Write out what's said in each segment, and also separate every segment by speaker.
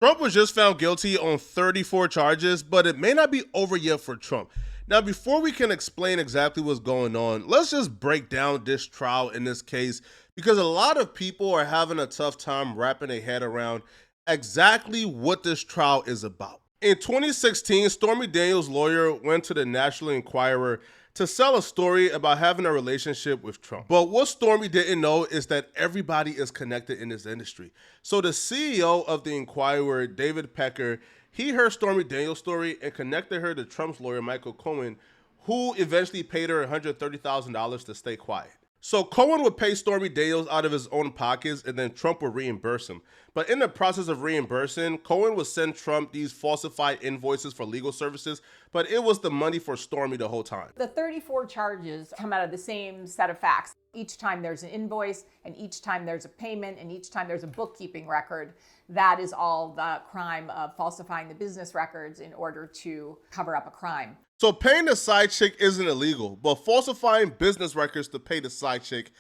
Speaker 1: Trump was just found guilty on 34 charges, but it may not be over yet for Trump. Now, before we can explain exactly what's going on, let's just break down this trial in this case because a lot of people are having a tough time wrapping their head around exactly what this trial is about. In 2016, Stormy Daniels' lawyer went to the National Enquirer to sell a story about having a relationship with Trump. But what Stormy didn't know is that everybody is connected in this industry. So the CEO of the Enquirer, David Pecker, he heard Stormy Daniels' story and connected her to Trump's lawyer, Michael Cohen, who eventually paid her $130,000 to stay quiet. So Cohen would pay Stormy Daniels out of his own pockets and then Trump would reimburse him. But in the process of reimbursing, Cohen would send Trump these falsified invoices for legal services, but it was the money for Stormy the whole time.
Speaker 2: The 34 charges come out of the same set of facts. Each time there's an invoice, and each time there's a payment, and each time there's a bookkeeping record. That is all the crime of falsifying the business records in order to cover up a crime.
Speaker 1: So paying the side chick isn't illegal, but falsifying business records to pay the side chick,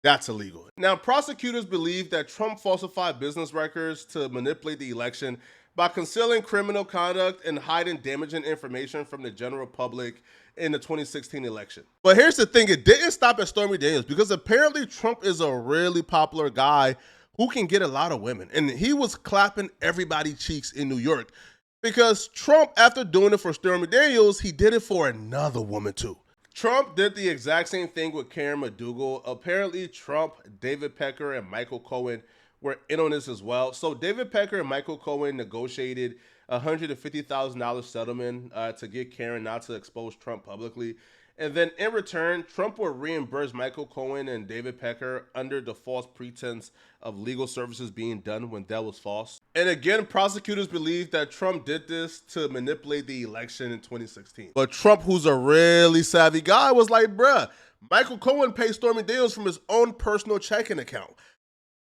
Speaker 1: that's illegal. Now, prosecutors believe that Trump falsified business records to manipulate the election by concealing criminal conduct and hiding damaging information from the general public in the 2016 election. But here's the thing, it didn't stop at Stormy Daniels because apparently Trump is a really popular guy who can get a lot of women. And he was clapping everybody's cheeks in New York because Trump, after doing it for Stormy Daniels, he did it for another woman too. Trump did the exact same thing with Karen McDougal. Apparently Trump, David Pecker, and Michael Cohen were in on this as well. So David Pecker and Michael Cohen negotiated a $150,000 settlement to get Karen not to expose Trump publicly. And then in return, Trump would reimburse Michael Cohen and David Pecker under the false pretense of legal services being done when that was false. And again, prosecutors believe that Trump did this to manipulate the election in 2016. But Trump, who's a really savvy guy, was like, bruh, Michael Cohen paid Stormy Daniels from his own personal checking account.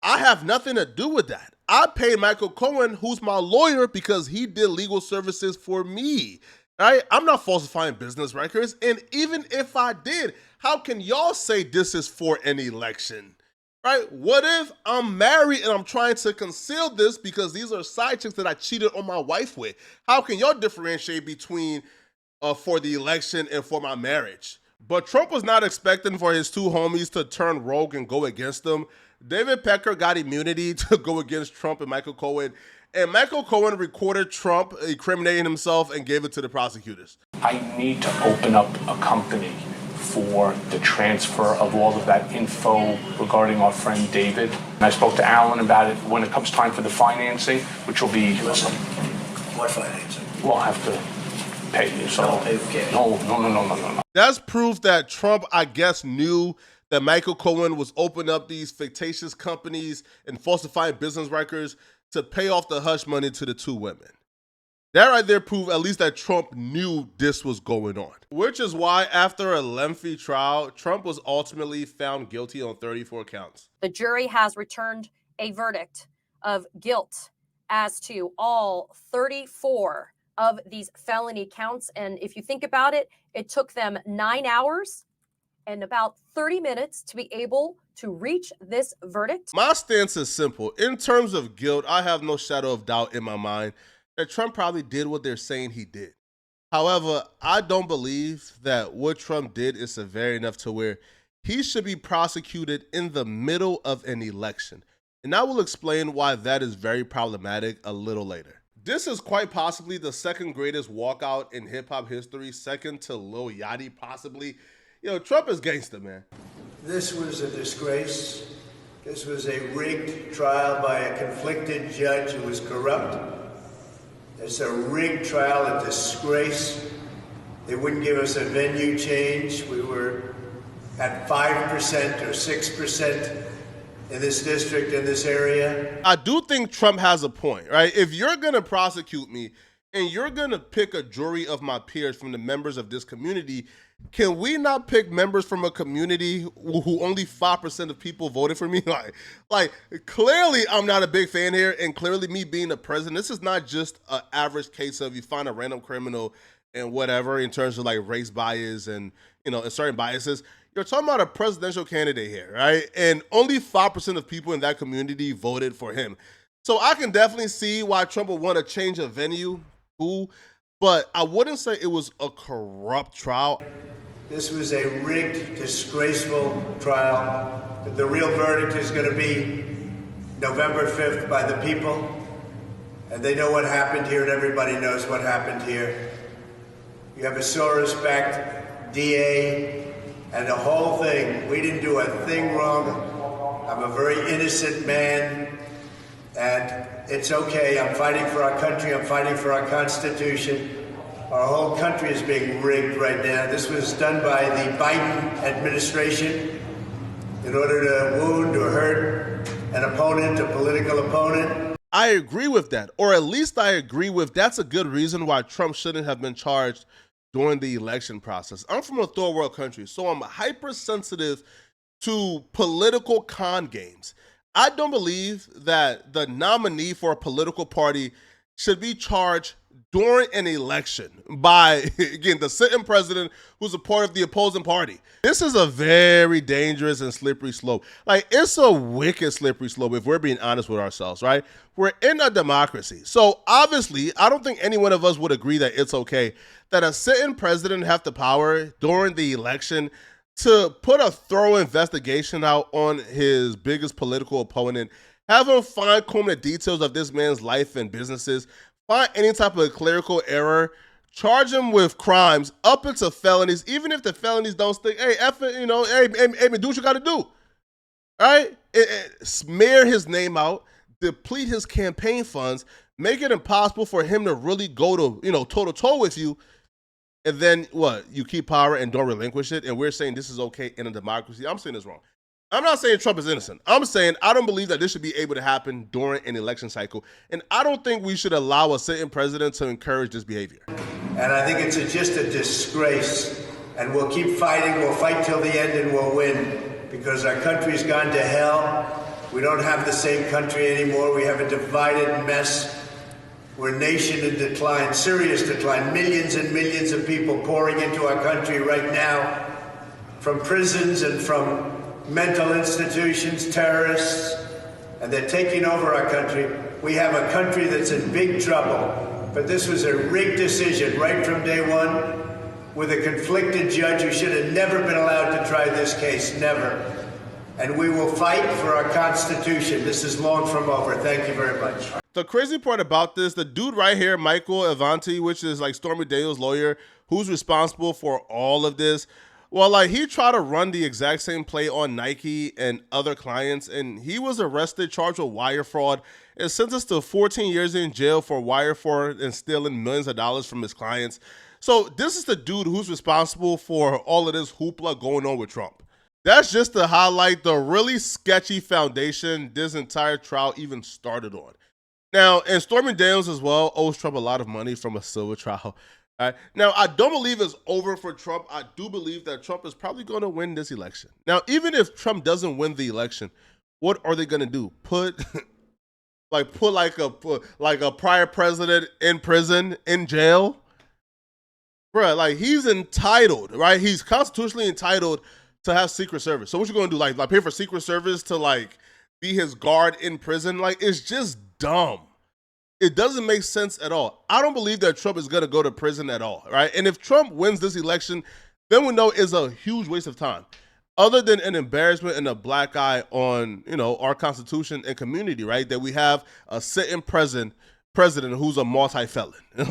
Speaker 1: I have nothing to do with that. I paid Michael Cohen, who's my lawyer, because he did legal services for me. Right? I'm not falsifying business records. And even if I did, how can y'all say this is for an election? Right? What if I'm married and I'm trying to conceal this because these are side chicks that I cheated on my wife with? How can y'all differentiate between for the election and for my marriage? But Trump was not expecting for his two homies to turn rogue and go against him. David Pecker got immunity to go against Trump and Michael Cohen. And Michael Cohen recorded Trump incriminating himself and gave it to the prosecutors.
Speaker 3: I need to open up a company for the transfer of all of that info regarding our friend David. And I spoke to Alan about it when it comes time for the financing, which will be...
Speaker 4: What financing?
Speaker 3: We'll have to pay you. So
Speaker 4: Don't pay for cash.
Speaker 3: No.
Speaker 1: That's proof that Trump, I guess, knew that Michael Cohen was opening up these fictitious companies and falsifying business records to pay off the hush money to the two women. That right there proved at least that Trump knew this was going on. Which is why after a lengthy trial, Trump was ultimately found guilty on 34 counts.
Speaker 5: The jury has returned a verdict of guilt as to all 34 of these felony counts. And if you think about it, it took them 9 hours and about 30 minutes to be able to reach this verdict.
Speaker 1: My stance is simple. In terms of guilt, I have no shadow of doubt in my mind that Trump probably did what they're saying he did. However, I don't believe that what Trump did is severe enough to where he should be prosecuted in the middle of an election. And I will explain why that is very problematic a little later. This is quite possibly the second greatest walkout in hip-hop history, second to Lil Yachty possibly. Yo, Trump is gangster, man.
Speaker 4: This was a disgrace. This was a rigged trial by a conflicted judge who was corrupt. It's a rigged trial, a disgrace. They wouldn't give us a venue change. We were at 5% or 6% in this district, in this area.
Speaker 1: I do think Trump has a point, right? If you're going to prosecute me and you're going to pick a jury of my peers from the members of this community, can we not pick members from a community who only 5% of people voted for me? Like clearly I'm not a big fan here, and clearly me being the president, this is not just an average case of you find a random criminal and whatever in terms of like race bias and, you know, and certain biases. You're talking about a presidential candidate here, right? And only 5% of people in that community voted for him. So I can definitely see why Trump would want to change a venue, cool, but I wouldn't say it was a corrupt trial.
Speaker 4: This was a rigged, disgraceful trial. The real verdict is going to be November 5th by the people. And they know what happened here, and everybody knows what happened here. You have a Soros-backed DA and the whole thing. We didn't do a thing wrong. I'm a very innocent man, and it's okay. I'm fighting for our country. I'm fighting for our Constitution. Our whole country is being rigged right now. This was done by the Biden administration in order to wound or hurt an opponent, a political opponent.
Speaker 1: I agree with that, or at least I agree with that's a good reason why Trump shouldn't have been charged during the election process. I'm from a third world country, so I'm hypersensitive to political con games. I don't believe that the nominee for a political party should be charged during an election by, again, the sitting president who's a part of the opposing party. This is a very dangerous and slippery slope. Like, it's a wicked slippery slope if we're being honest with ourselves, right? We're in a democracy. So obviously, I don't think any one of us would agree that it's okay that a sitting president have the power during the election to put a thorough investigation out on his biggest political opponent, have him fine-tune the details of this man's life and businesses, find any type of clerical error, charge him with crimes up into felonies, even if the felonies don't stick. Hey, F it, hey, do what you got to do. All right? Smear his name out, deplete his campaign funds, make it impossible for him to really go to, toe-to-toe with you. And then what? You keep power and don't relinquish it. And we're saying this is okay in a democracy. I'm saying this wrong. I'm not saying Trump is innocent. I'm saying I don't believe that this should be able to happen during an election cycle. And I don't think we should allow a sitting president to encourage this behavior.
Speaker 4: And I think it's just a disgrace. And we'll keep fighting. We'll fight till the end and we'll win. Because our country's gone to hell. We don't have the same country anymore. We have a divided mess. We're a nation in decline, serious decline. Millions and millions of people pouring into our country right now from prisons and from mental institutions, terrorists, and they're taking over our country. We have a country that's in big trouble, but this was a rigged decision right from day one with a conflicted judge who should have never been allowed to try this case, never. And we will fight for our Constitution. This is long from over. Thank you very much.
Speaker 1: The crazy part about this, the dude right here, Michael Avenatti, which is like Stormy Daniels' lawyer, who's responsible for all of this. Well, like, he tried to run the exact same play on Nike and other clients, and he was arrested, charged with wire fraud, and sentenced to 14 years in jail for wire fraud and stealing millions of dollars from his clients. So this is the dude who's responsible for all of this hoopla going on with Trump. That's just to highlight the really sketchy foundation this entire trial even started on. Now, and Stormy Daniels as well owes Trump a lot of money from a civil trial. All right. Now, I don't believe it's over for Trump. I do believe that Trump is probably going to win this election. Now, even if Trump doesn't win the election, what are they going to do? Put a prior president in prison, in jail? Bruh, like, he's entitled, right? He's constitutionally entitled to have Secret Service. So what you going to do? Like pay for Secret Service to, like, be his guard in prison? Like, it's just dumb. It doesn't make sense at all. I don't believe that Trump is going to go to prison at all, right? And if Trump wins this election, then we know it's a huge waste of time. Other than an embarrassment and a black eye on, our Constitution and community, right? That we have a sitting president who's a multi-felon. It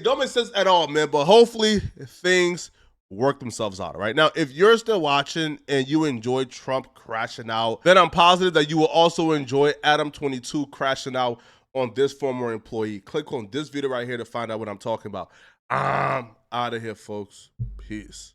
Speaker 1: don't make sense at all, man. But hopefully things work themselves out, right? Now, if you're still watching and you enjoyed Trump crashing out, then I'm positive that you will also enjoy Adam22 crashing out on this former employee. Click on this video right here to find out what I'm talking about. I'm out of here, folks. Peace.